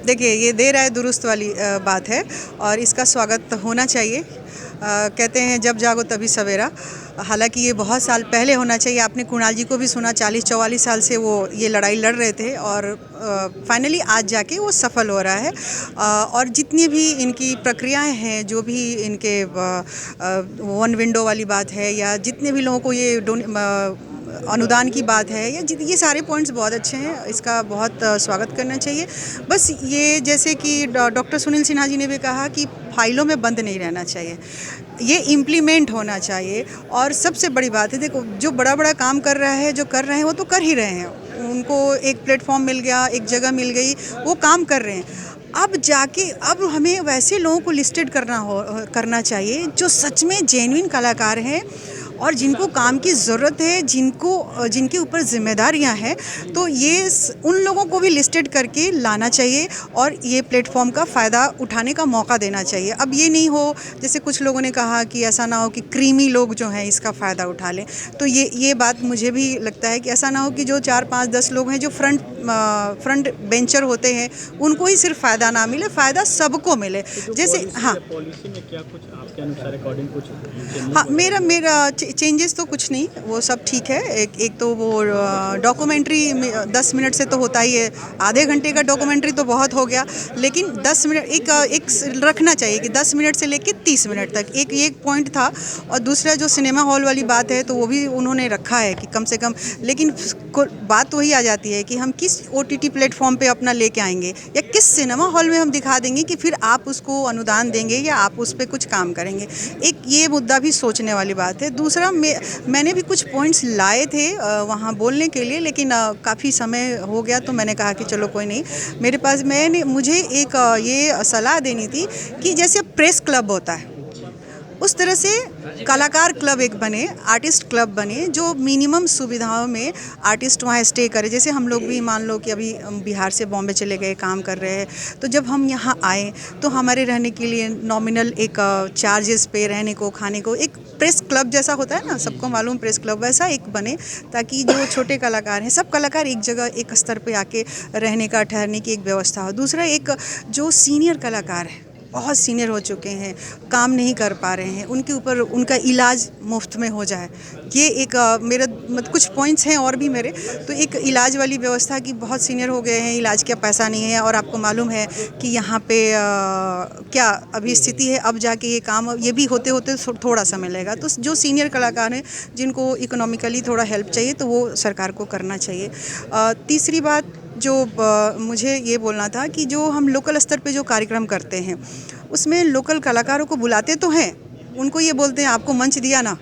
देखिए, ये देर आए दुरुस्त वाली बात है और इसका स्वागत होना चाहिए। कहते हैं जब जागो तभी सवेरा। हालांकि ये बहुत साल पहले होना चाहिए। आपने कुणाल जी को भी सुना, 40-44 साल से वो ये लड़ाई लड़ रहे थे और फाइनली आज जाके वो सफल हो रहा है। और जितनी भी इनकी प्रक्रियाएं हैं, जो भी इनके वन विंडो वाली बात है या जितने भी लोगों को ये अनुदान की बात है या ये सारे पॉइंट्स बहुत अच्छे हैं। इसका बहुत स्वागत करना चाहिए। बस ये जैसे कि डॉक्टर सुनील सिन्हा जी ने भी कहा कि फाइलों में बंद नहीं रहना चाहिए, ये इम्प्लीमेंट होना चाहिए। और सबसे बड़ी बात है, देखो जो बड़ा बड़ा काम कर रहा है, जो कर रहे हैं वो तो कर ही रहे हैं। उनको एक प्लेटफॉर्म मिल गया, एक जगह मिल गई, वो काम कर रहे हैं। अब हमें वैसे लोगों को लिस्टेड करना चाहिए जो सच में जेन्युइन कलाकार हैं और जिनको काम की ज़रूरत है, जिनके ऊपर जिम्मेदारियां हैं। तो ये उन लोगों को भी लिस्टेड करके लाना चाहिए और ये प्लेटफॉर्म का फ़ायदा उठाने का मौका देना चाहिए। अब ये नहीं हो जैसे कुछ लोगों ने कहा कि ऐसा ना हो कि क्रीमी लोग जो हैं इसका फ़ायदा उठा लें। तो ये बात मुझे भी लगता है कि ऐसा ना हो कि जो 4-5-10 लोग हैं जो फ्रंट बेंचर होते हैं उनको ही सिर्फ फ़ायदा ना मिले, फ़ायदा सबको मिले। जैसे पॉलिसी में क्या कुछ आपके अनुसार अकॉर्डिंग कुछ हाँ, मेरा चेंजेस तो कुछ नहीं, वो सब ठीक है। एक तो वो डॉक्यूमेंट्री 10 मिनट से तो होता ही है। आधे घंटे का डॉक्यूमेंट्री तो बहुत हो गया, लेकिन 10 मिनट एक रखना चाहिए कि 10 मिनट से लेकर 30 मिनट तक एक पॉइंट था। और दूसरा जो सिनेमा हॉल वाली बात है तो वो भी उन्होंने रखा है कि कम से कम, लेकिन बात वही आ जाती है कि हम किस OTT प्लेटफॉर्म पे अपना लेके आएंगे या किस सिनेमा हॉल में हम दिखा देंगे कि फिर आप उसको अनुदान देंगे या आप उस पर कुछ काम करेंगे। एक ये मुद्दा भी सोचने वाली बात है। दूसरा, मैंने भी कुछ पॉइंट्स लाए थे वहाँ बोलने के लिए, लेकिन काफ़ी समय हो गया तो मैंने कहा कि चलो कोई नहीं। मेरे पास मुझे एक ये सलाह देनी थी कि जैसे प्रेस क्लब होता है उस तरह से कलाकार क्लब एक बने, आर्टिस्ट क्लब बने, जो मिनिमम सुविधाओं में आर्टिस्ट वहाँ स्टे करे। जैसे हम लोग भी मान लो कि अभी बिहार से बॉम्बे चले गए, काम कर रहे हैं, तो जब हम यहाँ आए तो हमारे रहने के लिए नॉमिनल एक चार्जेस पे, रहने को, खाने को, एक प्रेस क्लब जैसा होता है ना, सबको मालूम प्रेस क्लब, वैसा एक बने ताकि जो छोटे कलाकार हैं, सब कलाकार एक जगह एक स्तर पे आके रहने का, ठहरने की एक व्यवस्था हो। दूसरा, एक जो सीनियर कलाकार है, बहुत सीनियर हो चुके हैं, काम नहीं कर पा रहे हैं, उनके ऊपर उनका इलाज मुफ्त में हो जाए। ये एक मेरा कुछ पॉइंट्स हैं और भी मेरे। तो एक इलाज वाली व्यवस्था की, बहुत सीनियर हो गए हैं, इलाज का पैसा नहीं है और आपको मालूम है कि यहाँ पे क्या अभी स्थिति है। अब जाके ये काम, ये भी होते होते थोड़ा समय लगेगा। तो जो सीनियर कलाकार हैं जिनको इकोनॉमिकली थोड़ा हेल्प चाहिए तो वो सरकार को करना चाहिए। तीसरी बात जो मुझे ये बोलना था कि जो हम लोकल स्तर पे जो कार्यक्रम करते हैं उसमें लोकल कलाकारों को बुलाते तो हैं, उनको ये बोलते हैं आपको मंच दिया ना,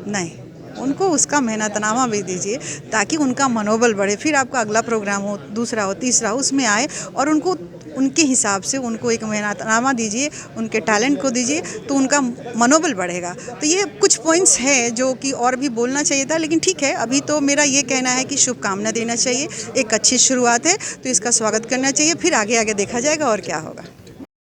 नहीं, उनको उसका मेहनतनामा भी दीजिए ताकि उनका मनोबल बढ़े। फिर आपका अगला प्रोग्राम हो, दूसरा हो, तीसरा हो, उसमें आए और उनको उनके हिसाब से उनको एक मेहनतनामा दीजिए, उनके टैलेंट को दीजिए, तो उनका मनोबल बढ़ेगा। तो ये कुछ पॉइंट्स हैं जो कि और भी बोलना चाहिए था, लेकिन ठीक है, अभी तो मेरा ये कहना है कि शुभकामना देना चाहिए। एक अच्छी शुरुआत है तो इसका स्वागत करना चाहिए, फिर आगे आगे देखा जाएगा और क्या होगा।